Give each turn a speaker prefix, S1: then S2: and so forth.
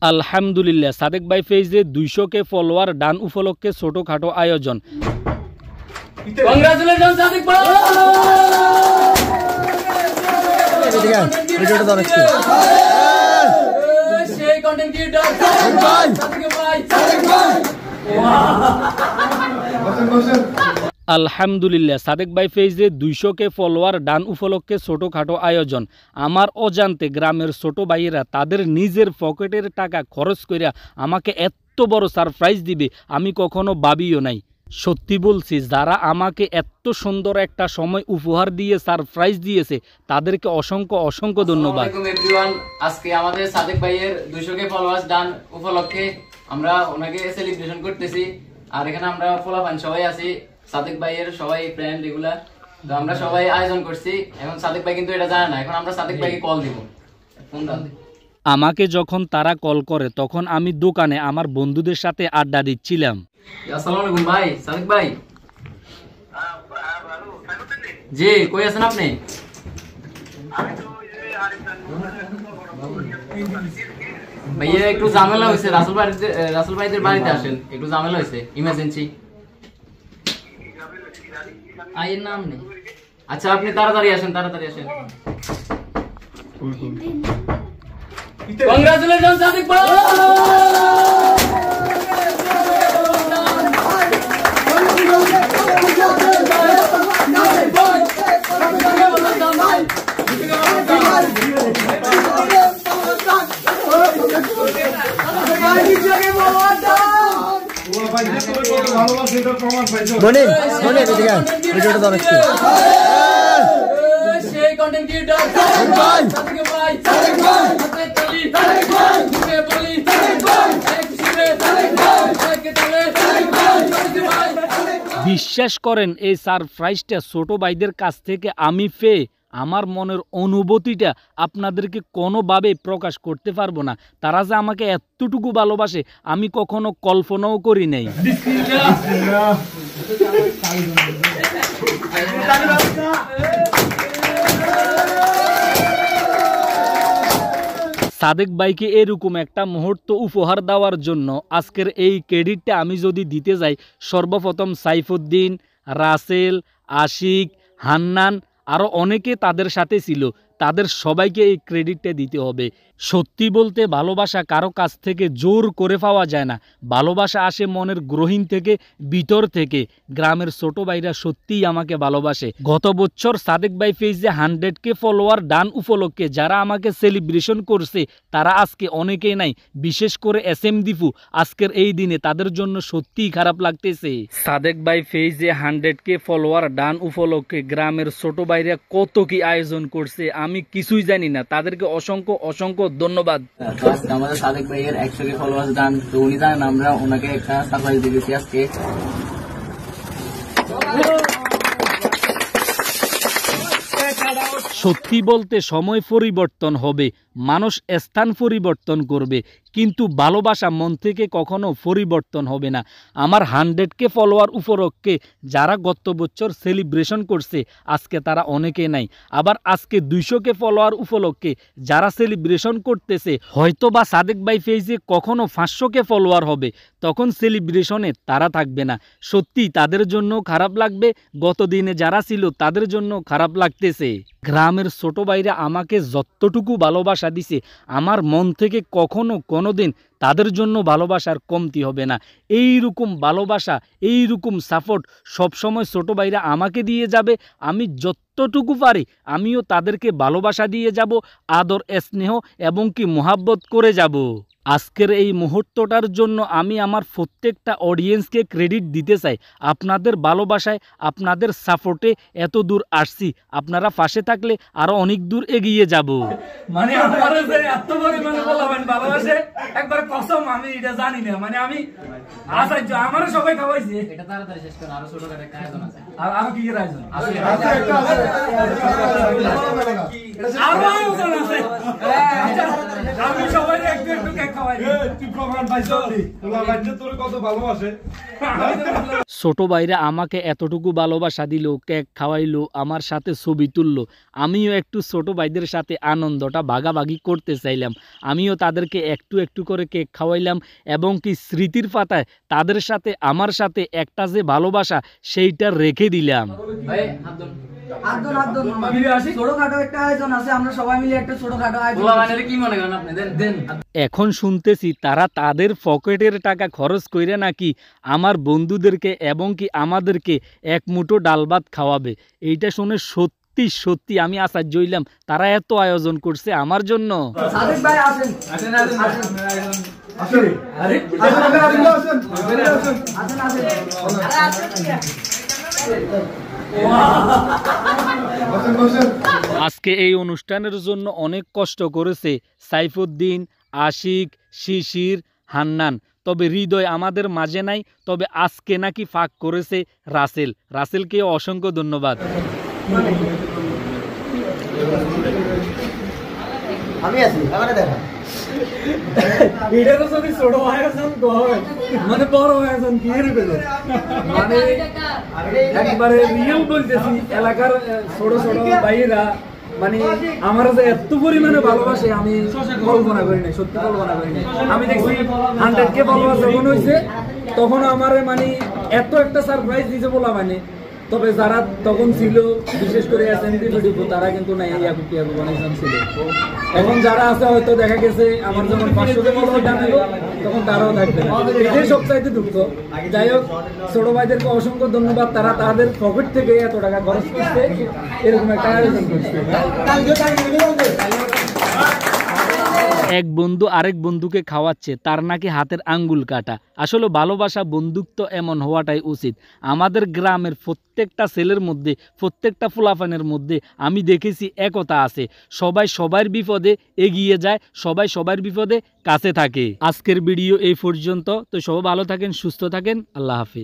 S1: আলহামদুলিল্লাহ, সাদেক ভাই পেজে 200 ফলোয়ার ডান উপলক্ষে ছোটখাটো আয়োজন। কংগ্রাচুলেশন সাদেক ভাই। সেই কন্টেন্ট ক্রিয়েটর সাদেক ভাই। আলহামদুলিল্লাহ, সাদেক ভাই পেজে 200 ফলোয়ার ডান উপলক্ষে ছোটখাটো আয়োজন। আমার অজান্তে গ্রামের ছোট ভাইয়েরা তাদের নিজের পকেটের টাকা খরচ করিয়া আমাকে এত বড় সারপ্রাইজ দিবে আমি কখনো ভাবিও নাই। সত্যি বলছি, যারা আমাকে এত সুন্দর একটা সময় উপহার দিয়ে সারপ্রাইজ দিয়েছে তাদেরকে অসংখ্য অসংখ্য ধন্যবাদ।
S2: আজকে আমাদের সাদেক ভাইয়ের 200 ফলোয়ার্স ডান উপলক্ষে আমরা ওনাকে সেলিব্রেশন করতেছি। আর এখানে আমরা ফলাফান সবাই আছি, সাদেক ভাইয়ের সবাই ফ্রেন্ড এগুলা। তো আমরা সবাই আয়োজন করছি। এখন সাদেক ভাই কিন্তু এটা জানে না। এখন আমরা সাদেক ভাইকে কল দিব। ফোন দাও।
S1: আমাকে যখন তারা কল করে তখন আমি দোকানে আমার বন্ধুদের সাথে আড্ডা দিচ্ছিলাম।
S2: আসসালামু আলাইকুম ভাই, সাদেক ভাই। জি, কই আছেন আপনি? ভাইয়া একটু ঝামেলা হয়েছে, রাসেল ভাইদের বাড়িতে আসেন, একটু ঝামেলা হয়েছে, ইমার্জেন্সি। আয়ের নাম নেই। আচ্ছা আপনি তাড়াতাড়ি আসেন, তাড়াতাড়ি আসেন। কংগ্রাচুলেশন সাদেক ভাই। সেই কন্টেন্ট ক্রিয়েটর সাদেক ভাই।
S1: বিশ্বাস করেন, এই সারপ্রাইজটা ছোট ভাইদের কাছ থেকে আমি পেয়ে আমার মনের অনুভূতিটা আপনাদেরকে কোনোভাবে প্রকাশ করতে পারবো না। তারা যে আমাকে এতটুকু ভালোবাসে আমি কখনো কল্পনাও করি নাই। সাদেক ভাইকে এরকম একটা মুহূর্ত উপহার দেওয়ার জন্য আজকের এই ক্রেডিটটা আমি যদি দিতে যাই, সর্বপ্রথম সাইফুদ্দিন, রাসেল, আশিক, হান্নান আরও অনেকে তাদের সাথে ছিল, তাদের সবাইকে এই ক্রেডিটটা দিতে হবে। সত্যি বলতে ভালোবাসা কারো কাছ থেকে জোর করে পাওয়া যায় না, ভালোবাসা আসে মনের গহীন থেকে, ভিতর থেকে। গ্রামের ছোট ভাইরা সত্যিই আমাকে ভালোবাসে। গত বছর সাদেক ভাই পেজে 100 ফলোয়ার ডান উপলক্ষে যারা আমাকে সেলিব্রেশন করছে তারা আজকে অনেকেই নাই, বিশেষ করে SM দীপু। আজকের এই দিনে তাদের জন্য সত্যিই খারাপ লাগতেছে। সাদেক ভাই পেজে 100 ফলোয়ার ডান উপলক্ষে গ্রামের ছোট ভাইরা কত কি আয়োজন করছে আমি কিছুই জানি না। তাদেরকে অসংখ্য অসংখ্য ধন্যবাদ।
S2: আমাদের সাদেক ভাইয়ের 100 ফলোয়ার্স ডান, তো উনি জানেন আমরা ওনাকে একটা সারপ্রাইজ দিয়েছি আজকে।
S1: সত্যি বলতে সময় পরিবর্তন হবে, মানুষ স্থান পরিবর্তন করবে, কিন্তু ভালোবাসা মন থেকে কখনো পরিবর্তন হবে না। আমার 100 ফলোয়ার উপলক্ষে যারা গত বছর সেলিব্রেশন করছে আজকে তারা অনেকে নাই। আবার আজকে 200 ফলোয়ার উপলক্ষে যারা সেলিব্রেশন করতেছে, হয়তো বা সাদেক ভাই পেজে কখনো 500 ফলোয়ার হবে, তখন সেলিব্রেশনে তারা থাকবে না। সত্যি তাদের জন্য খারাপ লাগবে, গত দিনে যারা ছিল তাদের জন্য খারাপ লাগতেছে। গ্রামের ছোট ভাইরা আমাকে যতটুকু ভালোবাসা দিছে আমার মন থেকে কখনো কোনোদিন তাদের জন্য ভালোবাসার কমতি হবে না। এইরকম ভালোবাসা, এইরকম সাপোর্ট সবসময় ছোট ভাইরা আমাকে দিয়ে যাবে। আমি যতটুকু পারি আমিও তাদেরকে ভালোবাসা দিয়ে যাব, আদর স্নেহ এবং কি মোহাব্বত করে যাব। আজকের এই মুহূর্তটার জন্য আমি আমার প্রত্যেকটা অডিয়েন্সকে ক্রেডিট দিতে চাই। আপনাদের ভালোবাসায়, আপনাদের সাপোর্টে এত দূর আসছি। আপনারা পাশে থাকলে আরো অনেক দূর এগিয়ে যাব।
S3: মানে আমার এত পরিমাণে বলবেন ভালোবাসে একবার কসম, আমি এটা জানি না। মানে আমি আশ্চর্য, আমার সবাই খাওয়াইছে।
S2: এটা তাড়াতাড়ি শেষ করুন, আরো ছোটখাটো একটা আয়োজন আছে।
S3: আর আরো কি আয়োজন আছে?
S4: আরো আয়োজন আছে।
S3: আমি সবাই একটু একটু কেক খাওয়াই।
S4: তুই প্রমাণ পাইছ? তোর কত ভালোবাসে।
S1: ছোট ভাইরা আমাকে এতটুকু ভালোবাসা দিল, কেক খাওয়াইলো, আমার সাথে ছবি তুললো। আমিও একটু ছোট ভাইদের সাথে আনন্দটা ভাগাভাগি করতে চাইলাম। আমিও তাদেরকে একটু একটু করে কেক খাওয়াইলাম এবং কি স্মৃতির পাতায় তাদের সাথে আমার সাথে একটা যে ভালোবাসা সেইটা রেখে দিলাম।
S2: ভাই হাত ধরুন।
S5: ছোটখাটো একটা আয়োজন আছে, আমরা সবাই মিলে একটা ছোটখাটো আয়োজন
S2: পোলাপানের কি মনে করেন আপনি? দেন
S1: এখন শুনতেছি তারা তাদের পকেটের টাকা খরচ কইরা নাকি আমার বন্ধুদেরকে এবং কি আমাদেরকে এক মুঠো ডাল ভাত খাওয়াবে। এইটা শুনে সত্যি সত্যি আমি আশ্চর্য হইলাম, তারা এত আয়োজন করছে আমার জন্য।
S5: সাদেক ভাই আসেন।
S4: আসেন
S1: আজকে এই অনুষ্ঠানের জন্য অনেক কষ্ট করেছে সাইফুদ্দিন, আশিক, শিশির, হান্নান। তবে হৃদয় আমাদের মাঝে নাই। তবে আজকে নাকি ফাঁক করেছে রাসেল। রাসেলকে অসংখ্য ধন্যবাদ।
S5: আমি আছি, আমারে দেখা।
S3: এটা তো যদি ছোট আয়োজন হয়, মানে বড় আয়োজন কি এর মানে একবারে রিয়েল বলতেছি, এলাকার ছোট ছোট ভাইয়েরা মানে আমার যে এত পরিমাণে ভালোবাসে আমি কল্পনা করি নাই, সত্যি কল্পনা করি নাই। আমি দেখছি 100K ভালোবাসা যখন হয়েছে তখন আমার মানে এত একটা সারপ্রাইজ দিতে বলা মানে। তবে যারা তখন ছিল বিশেষ করে তারা কিন্তু নাই, অনেকজন ছিল। এখন যারা আছে হয়তো দেখা গেছে আমার যখন 500K ফলোয়ার জানালো তখন তারাও থাকবে না, এটাই সবচাইতে দুঃখ। যাই হোক, ছোট ভাইদেরকে অসংখ্য ধন্যবাদ, তারা তাদের পকেট থেকে এত টাকা খরচ করছে, এরকম একটা আয়োজন করছে।
S1: এক বন্ধু আরেক বন্ধুকে খাওয়াচ্ছে, তার নাকি হাতের আঙ্গুল কাটা। আসলে ভালোবাসা বন্ধুত্ব এমন হওয়াটাই উচিত। আমাদের গ্রামের প্রত্যেকটা ছেলের মধ্যে, প্রত্যেকটা ফুলাফানের মধ্যে আমি দেখেছি একতা আছে। সবাই সবার বিপদে এগিয়ে যায়, সবাই সবার বিপদে কাছে থাকে। আজকের ভিডিও এই পর্যন্ত। তো সবাই ভালো থাকেন, সুস্থ থাকেন, আল্লাহ হাফিজ।